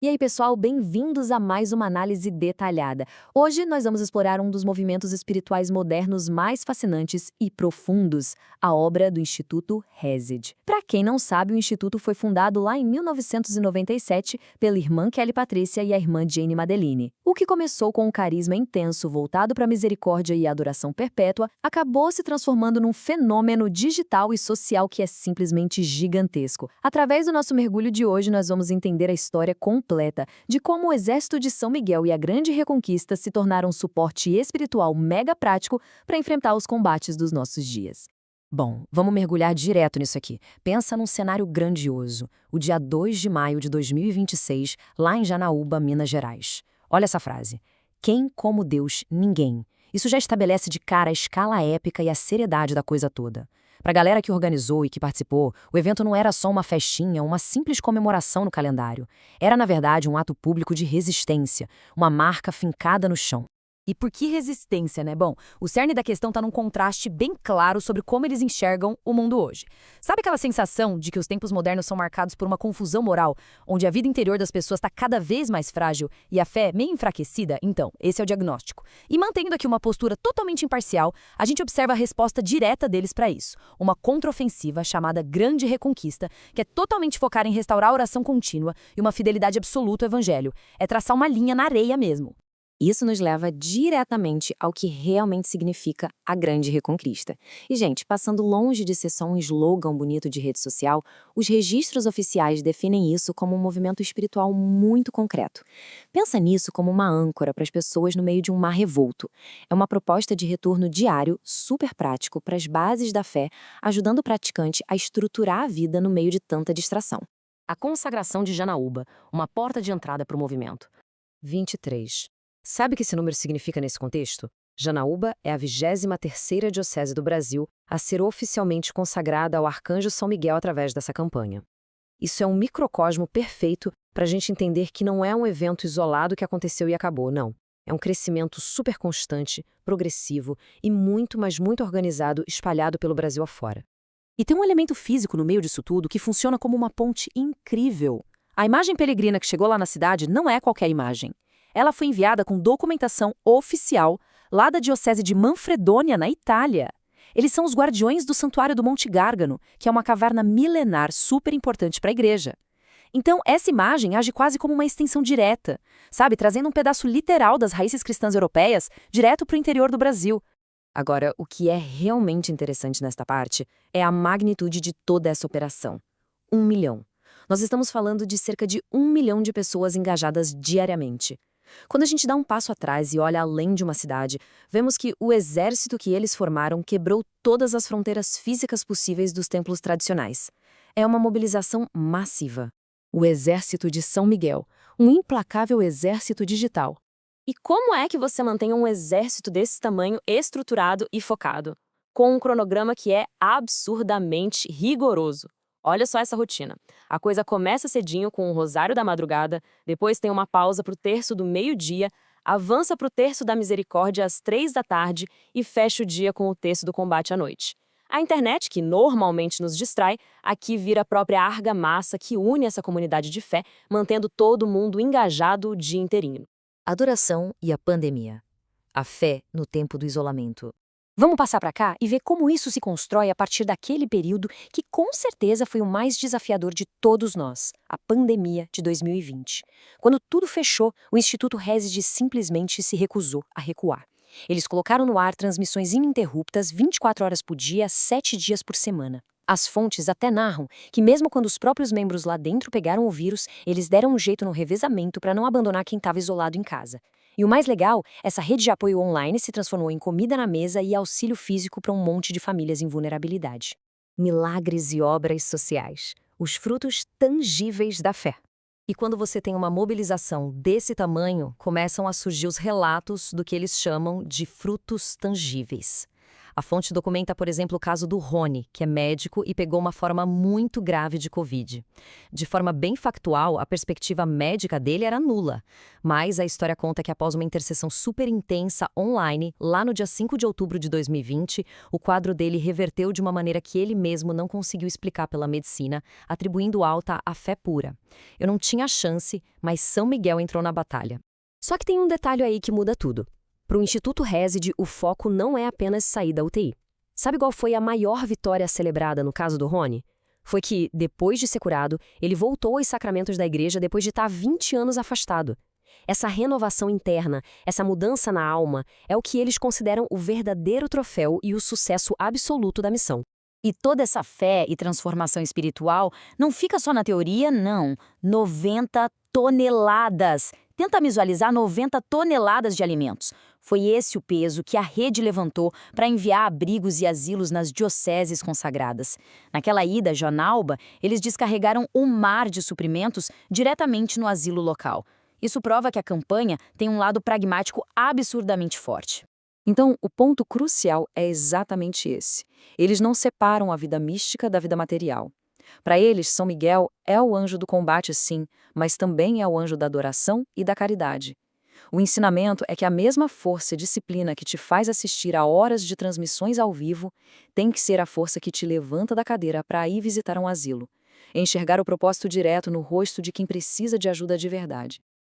E aí, pessoal, bem-vindos a mais uma análise detalhada. Hoje nós vamos explorar um dos movimentos espirituais modernos mais fascinantes e profundos, a obra do Instituto Hesed. Para quem não sabe, o Instituto foi fundado lá em 1997 pela irmã Kelly Patrícia e a irmã Jane Madeline. O que começou com um carisma intenso voltado para a misericórdia e a adoração perpétua, acabou se transformando num fenômeno digital e social que é simplesmente gigantesco. Através do nosso mergulho de hoje, nós vamos entender a história completa de como o exército de São Miguel e a Grande Reconquista se tornaram um suporte espiritual mega prático para enfrentar os combates dos nossos dias. Bom, vamos mergulhar direto nisso aqui. Pensa num cenário grandioso. O dia 2 de maio de 2026, lá em Janaúba, Minas Gerais. Olha essa frase. Quem como Deus, ninguém. Isso já estabelece de cara a escala épica e a seriedade da coisa toda. Para a galera que organizou e que participou, o evento não era só uma festinha, uma simples comemoração no calendário. Era, na verdade, um ato público de resistência, uma marca fincada no chão. E por que resistência, né? Bom, o cerne da questão está num contraste bem claro sobre como eles enxergam o mundo hoje. Sabe aquela sensação de que os tempos modernos são marcados por uma confusão moral, onde a vida interior das pessoas está cada vez mais frágil e a fé meio enfraquecida? Então, esse é o diagnóstico. E mantendo aqui uma postura totalmente imparcial, a gente observa a resposta direta deles para isso. Uma contraofensiva chamada Grande Reconquista, que é totalmente focada em restaurar a oração contínua e uma fidelidade absoluta ao evangelho. É traçar uma linha na areia mesmo. Isso nos leva diretamente ao que realmente significa a Grande Reconquista. E, gente, passando longe de ser só um slogan bonito de rede social, os registros oficiais definem isso como um movimento espiritual muito concreto. Pensa nisso como uma âncora para as pessoas no meio de um mar revolto. É uma proposta de retorno diário, super prático, para as bases da fé, ajudando o praticante a estruturar a vida no meio de tanta distração. A consagração de Janaúba, uma porta de entrada para o movimento. 23. Sabe o que esse número significa nesse contexto? Janaúba é a 23ª diocese do Brasil a ser oficialmente consagrada ao Arcanjo São Miguel através dessa campanha. Isso é um microcosmo perfeito para a gente entender que não é um evento isolado que aconteceu e acabou, não. É um crescimento super constante, progressivo e muito, mas muito organizado, espalhado pelo Brasil afora. E tem um elemento físico no meio disso tudo que funciona como uma ponte incrível. A imagem peregrina que chegou lá na cidade não é qualquer imagem. Ela foi enviada com documentação oficial lá da Diocese de Manfredonia, na Itália. Eles são os guardiões do Santuário do Monte Gárgano, que é uma caverna milenar super importante para a igreja. Então, essa imagem age quase como uma extensão direta, sabe, trazendo um pedaço literal das raízes cristãs europeias direto para o interior do Brasil. Agora, o que é realmente interessante nesta parte é a magnitude de toda essa operação. 1 milhão. Nós estamos falando de cerca de 1 milhão de pessoas engajadas diariamente. Quando a gente dá um passo atrás e olha além de uma cidade, vemos que o exército que eles formaram quebrou todas as fronteiras físicas possíveis dos templos tradicionais. É uma mobilização massiva. O Exército de São Miguel, um implacável exército digital. E como é que você mantém um exército desse tamanho estruturado e focado? Com um cronograma que é absurdamente rigoroso. Olha só essa rotina. A coisa começa cedinho com o Rosário da Madrugada, depois tem uma pausa para o terço do meio-dia, avança para o terço da Misericórdia às 3 da tarde e fecha o dia com o terço do combate à noite. A internet, que normalmente nos distrai, aqui vira a própria argamassa que une essa comunidade de fé, mantendo todo mundo engajado o dia inteirinho. Adoração e a pandemia. A fé no tempo do isolamento. Vamos passar para cá e ver como isso se constrói a partir daquele período que com certeza foi o mais desafiador de todos nós, a pandemia de 2020. Quando tudo fechou, o Instituto Hesed simplesmente se recusou a recuar. Eles colocaram no ar transmissões ininterruptas 24 horas por dia, 7 dias por semana. As fontes até narram que mesmo quando os próprios membros lá dentro pegaram o vírus, eles deram um jeito no revezamento para não abandonar quem estava isolado em casa. E o mais legal, essa rede de apoio online se transformou em comida na mesa e auxílio físico para um monte de famílias em vulnerabilidade. Milagres e obras sociais. Os frutos tangíveis da fé. E quando você tem uma mobilização desse tamanho, começam a surgir os relatos do que eles chamam de frutos tangíveis. A fonte documenta, por exemplo, o caso do Rony, que é médico e pegou uma forma muito grave de Covid. De forma bem factual, a perspectiva médica dele era nula. Mas a história conta que após uma intercessão super intensa online, lá no dia 5 de outubro de 2020, o quadro dele reverteu de uma maneira que ele mesmo não conseguiu explicar pela medicina, atribuindo alta à fé pura. Eu não tinha chance, mas São Miguel entrou na batalha. Só que tem um detalhe aí que muda tudo. Para o Instituto Resed, o foco não é apenas sair da UTI. Sabe qual foi a maior vitória celebrada no caso do Rony? Foi que, depois de ser curado, ele voltou aos sacramentos da igreja depois de estar 20 anos afastado. Essa renovação interna, essa mudança na alma, é o que eles consideram o verdadeiro troféu e o sucesso absoluto da missão. E toda essa fé e transformação espiritual não fica só na teoria, não. 90 toneladas. Tenta visualizar 90 toneladas de alimentos. Foi esse o peso que a rede levantou para enviar abrigos e asilos nas dioceses consagradas. Naquela ida a Joanalba, eles descarregaram um mar de suprimentos diretamente no asilo local. Isso prova que a campanha tem um lado pragmático absurdamente forte. Então, o ponto crucial é exatamente esse. Eles não separam a vida mística da vida material. Para eles, São Miguel é o anjo do combate, sim, mas também é o anjo da adoração e da caridade. O ensinamento é que a mesma força e disciplina que te faz assistir a horas de transmissões ao vivo tem que ser a força que te levanta da cadeira para ir visitar um asilo, enxergar o propósito direto no rosto de quem precisa de ajuda de verdade.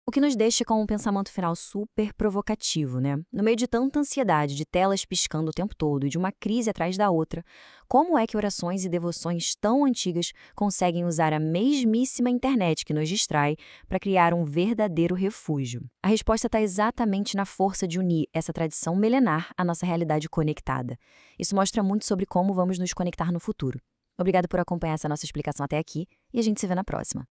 O que nos deixa com um pensamento final super provocativo, né? No meio de tanta ansiedade, de telas piscando o tempo todo e de uma crise atrás da outra, como é que orações e devoções tão antigas conseguem usar a mesmíssima internet que nos distrai para criar um verdadeiro refúgio? A resposta está exatamente na força de unir essa tradição milenar à nossa realidade conectada. Isso mostra muito sobre como vamos nos conectar no futuro. Obrigado por acompanhar essa nossa explicação até aqui e a gente se vê na próxima.